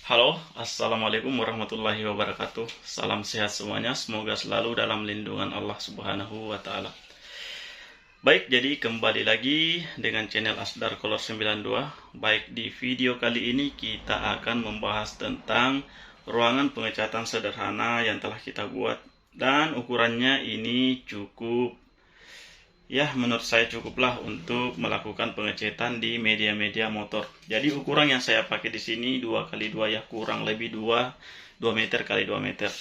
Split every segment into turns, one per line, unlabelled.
Halo, assalamualaikum warahmatullahi wabarakatuh. Salam sehat semuanya, semoga selalu dalam lindungan Allah Subhanahu wa Ta'ala. Baik, jadi kembali lagi dengan channel Asdar Color 92. Baik, di video kali ini kita akan membahas tentang ruangan pengecatan sederhana yang telah kita buat, dan ukurannya ini cukup, ya menurut saya cukuplah untuk melakukan pengecatan di media-media motor. Jadi ukuran yang saya pakai di sini 2x2, ya, kurang lebih 2 meter kali 2 meter.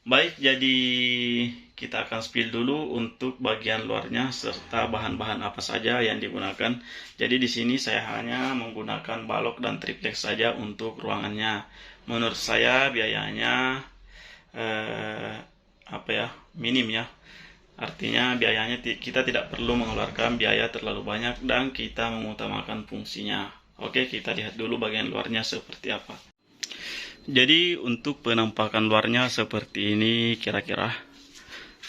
Baik, jadi kita akan spill dulu untuk bagian luarnya serta bahan-bahan apa saja yang digunakan. Jadi di sini saya hanya menggunakan balok dan triplex saja untuk ruangannya. Menurut saya biayanya minim, ya. Artinya biayanya kita tidak perlu mengeluarkan biaya terlalu banyak dan kita mengutamakan fungsinya. Oke, kita lihat dulu bagian luarnya seperti apa. Jadi untuk penampakan luarnya seperti ini kira-kira.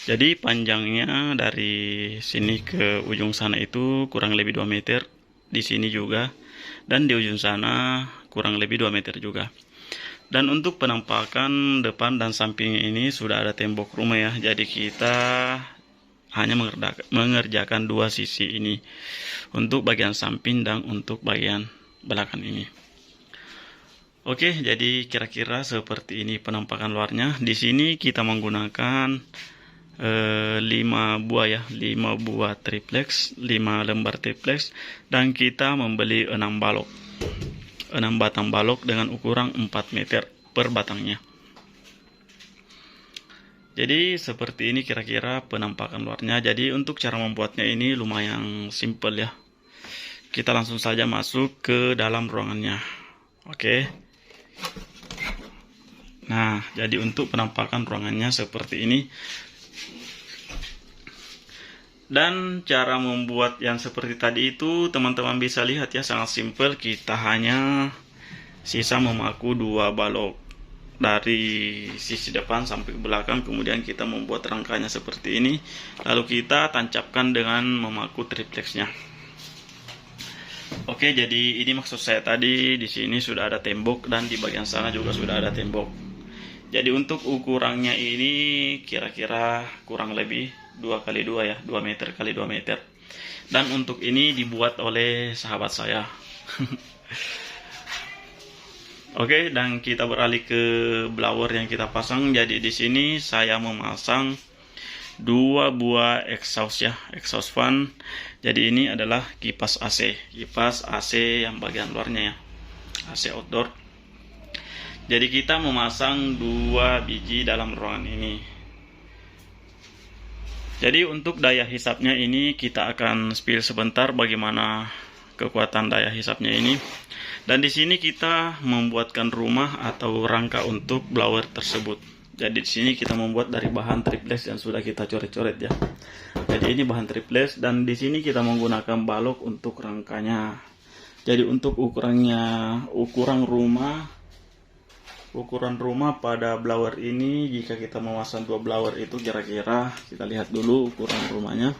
Jadi panjangnya dari sini ke ujung sana itu kurang lebih 2 meter. Di sini juga. Dan di ujung sana kurang lebih 2 meter juga. Dan untuk penampakan depan dan sampingnya ini sudah ada tembok rumah, ya. Jadi kita hanya mengerjakan dua sisi ini untuk bagian samping dan untuk bagian belakang ini. Oke, jadi kira-kira seperti ini penampakan luarnya. Di sini kita menggunakan 5 buah, ya, 5 buah triplex, 5 lembar triplex, dan kita membeli 6 balok. 6 batang balok dengan ukuran 4 meter per batangnya. Jadi seperti ini kira-kira penampakan luarnya. Jadi untuk cara membuatnya ini lumayan simple, ya. Kita langsung saja masuk ke dalam ruangannya. Oke. Nah, jadi untuk penampakan ruangannya seperti ini. Dan cara membuat yang seperti tadi itu teman-teman bisa lihat, ya, sangat simple. Kita hanya sisa memaku 2 balok dari sisi depan sampai ke belakang, kemudian kita membuat rangkanya seperti ini, lalu kita tancapkan dengan memaku triplexnya. Oke, jadi ini maksud saya tadi. Di sini sudah ada tembok dan di bagian sana juga sudah ada tembok. Jadi untuk ukurannya ini kira-kira kurang lebih 2x2, ya, 2 meter kali 2 meter. Dan untuk ini dibuat oleh sahabat saya. Oke, dan kita beralih ke blower yang kita pasang. Jadi di sini saya memasang 2 buah exhaust, ya, exhaust fan. Jadi ini adalah kipas AC yang bagian luarnya, ya, AC outdoor. Jadi kita memasang 2 biji dalam ruangan ini. Jadi untuk daya hisapnya ini kita akan spill sebentar bagaimana kekuatan daya hisapnya ini. Dan di sini kita membuatkan rumah atau rangka untuk blower tersebut. Jadi di sini kita membuat dari bahan triplex yang sudah kita coret-coret, ya. Jadi ini bahan triplex dan di sini kita menggunakan balok untuk rangkanya. Jadi untuk ukuran rumah pada blower ini, jika kita memasang 2 blower itu kira-kira kita lihat dulu ukuran rumahnya.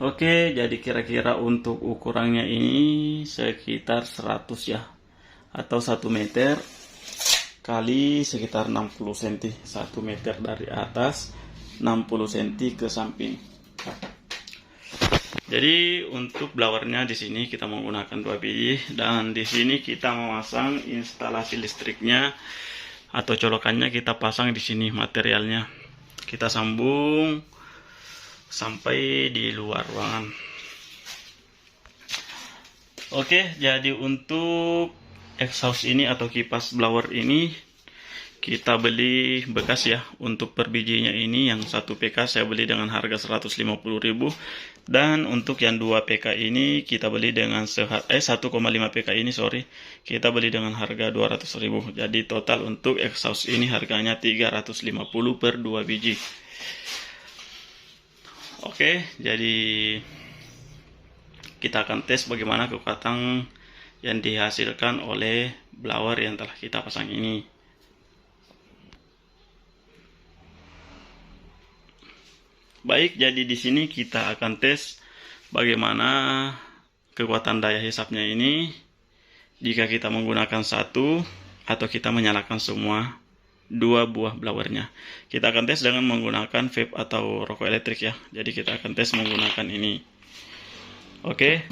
Oke, jadi kira-kira untuk ukurannya ini sekitar 100, ya, atau 1 meter kali sekitar 60 cm. 1 meter dari atas, 60 cm ke samping. Jadi untuk blowernya di sini kita menggunakan 2 biji, dan di sini kita memasang instalasi listriknya atau colokannya kita pasang di sini materialnya. Kita sambung sampai di luar ruangan. Oke, jadi untuk exhaust ini atau kipas blower ini kita beli bekas, ya. Untuk per bijinya ini yang 1 PK saya beli dengan harga 150.000, dan untuk yang 2 PK ini kita beli dengan 1,5 PK ini kita beli dengan harga 200.000. Jadi total untuk exhaust ini harganya 350 per 2 biji. Oke, jadi kita akan tes bagaimana kekuatan yang dihasilkan oleh blower yang telah kita pasang ini. Baik, jadi di sini kita akan tes bagaimana kekuatan daya hisapnya ini jika kita menggunakan satu atau kita menyalakan semua dua buah blowernya. Kita akan tes dengan menggunakan vape atau rokok elektrik ya. Jadi kita akan tes menggunakan ini. Oke,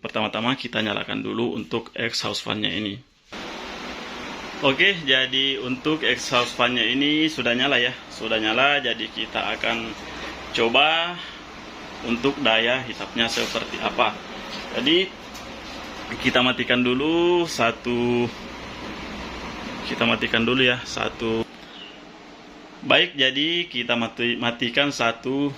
pertama-tama kita nyalakan dulu untuk exhaust fan-nya ini. Oke, jadi untuk exhaust fan-nya ini sudah nyala ya. Sudah nyala, jadi kita akan coba untuk daya hisapnya seperti apa. Jadi kita matikan dulu ya satu. Baik, jadi kita matikan satu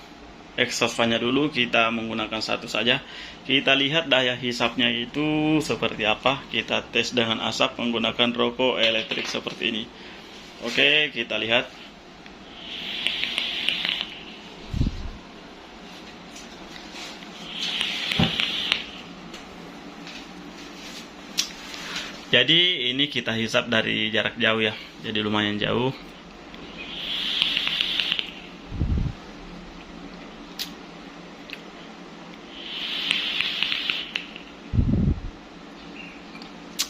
exhaust fan-nya dulu. Kita menggunakan satu saja. Kita lihat daya hisapnya itu seperti apa. Kita tes dengan asap menggunakan rokok elektrik seperti ini. Oke, kita lihat. Jadi ini kita hisap dari jarak jauh ya. Jadi lumayan jauh.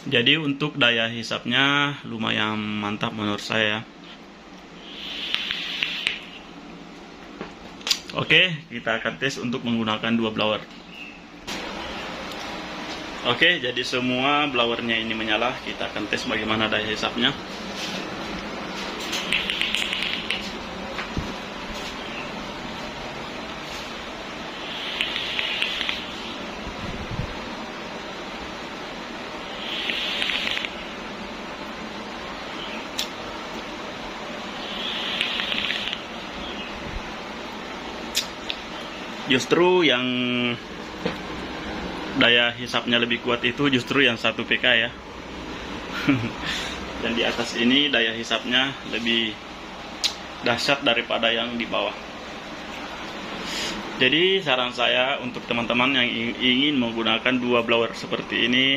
Jadi untuk daya hisapnya lumayan mantap menurut saya. Oke, kita akan tes untuk menggunakan dua blower. Oke, jadi semua blowernya ini menyala. Kita akan tes bagaimana daya hisapnya. Justru yang daya hisapnya lebih kuat itu justru yang 1 PK ya. Dan di atas ini daya hisapnya lebih dahsyat daripada yang di bawah. Jadi saran saya untuk teman-teman yang ingin menggunakan dua blower seperti ini,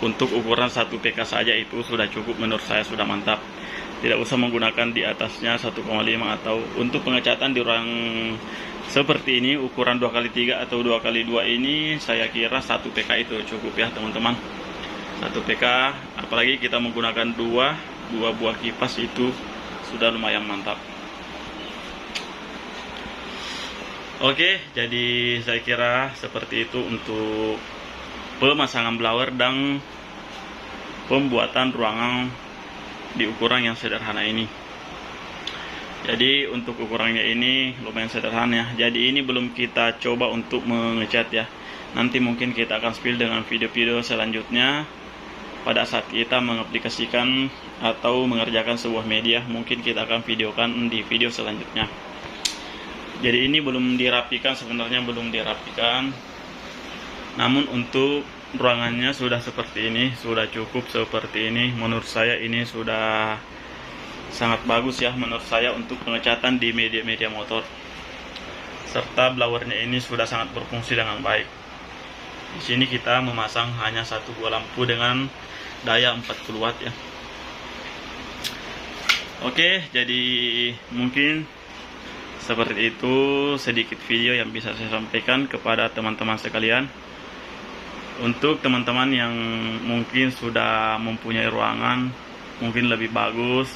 untuk ukuran 1 PK saja itu sudah cukup, menurut saya sudah mantap. Tidak usah menggunakan di atasnya 1,5, atau untuk pengecatan di ruang seperti ini ukuran 2x3 atau 2x2 ini saya kira 1 PK itu cukup ya teman-teman. 1 PK, apalagi kita menggunakan dua buah kipas itu sudah lumayan mantap. Oke, jadi saya kira seperti itu untuk pemasangan blower dan pembuatan ruangan di ukuran yang sederhana ini. Jadi untuk ukurannya ini lumayan sederhana ya. Jadi ini belum kita coba untuk mengecat ya. Nanti mungkin kita akan spill dengan video-video selanjutnya pada saat kita mengaplikasikan atau mengerjakan sebuah media. Mungkin kita akan videokan di video selanjutnya. Jadi ini belum dirapikan, sebenarnya belum dirapikan. Namun untuk ruangannya sudah seperti ini, sudah cukup seperti ini. Menurut saya ini sudah sangat bagus ya menurut saya untuk pengecatan di media-media motor. Serta blowernya ini sudah sangat berfungsi dengan baik. Di sini kita memasang hanya satu buah lampu dengan daya 40 watt ya. Oke, jadi mungkin seperti itu sedikit video yang bisa saya sampaikan kepada teman-teman sekalian. Untuk teman-teman yang mungkin sudah mempunyai ruangan mungkin lebih bagus,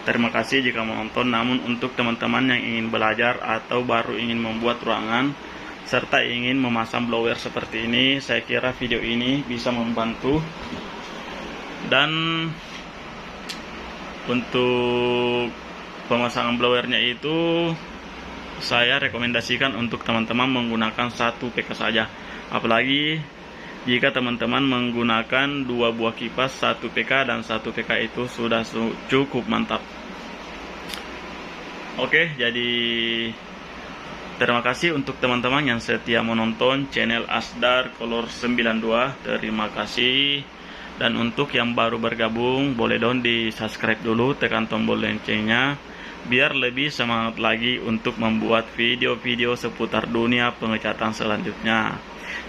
terima kasih jika menonton. Namun untuk teman-teman yang ingin belajar atau baru ingin membuat ruangan serta ingin memasang blower seperti ini, saya kira video ini bisa membantu. Dan untuk pemasangan blowernya itu saya rekomendasikan untuk teman-teman menggunakan 1 PK saja. Apalagi jika teman-teman menggunakan dua buah kipas 1 PK dan 1 PK itu sudah cukup mantap. Oke, jadi terima kasih untuk teman-teman yang setia menonton channel Asdar Color 92. Terima kasih. Dan untuk yang baru bergabung, boleh dong di subscribe dulu, tekan tombol loncengnya biar lebih semangat lagi untuk membuat video-video seputar dunia pengecatan selanjutnya.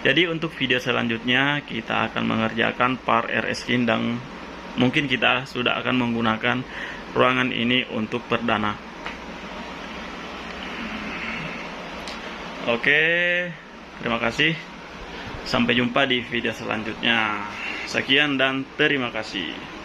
Jadi untuk video selanjutnya kita akan mengerjakan part RS skin dan mungkin kita sudah akan menggunakan ruangan ini untuk perdana. Oke, terima kasih. Sampai jumpa di video selanjutnya. Sekian dan terima kasih.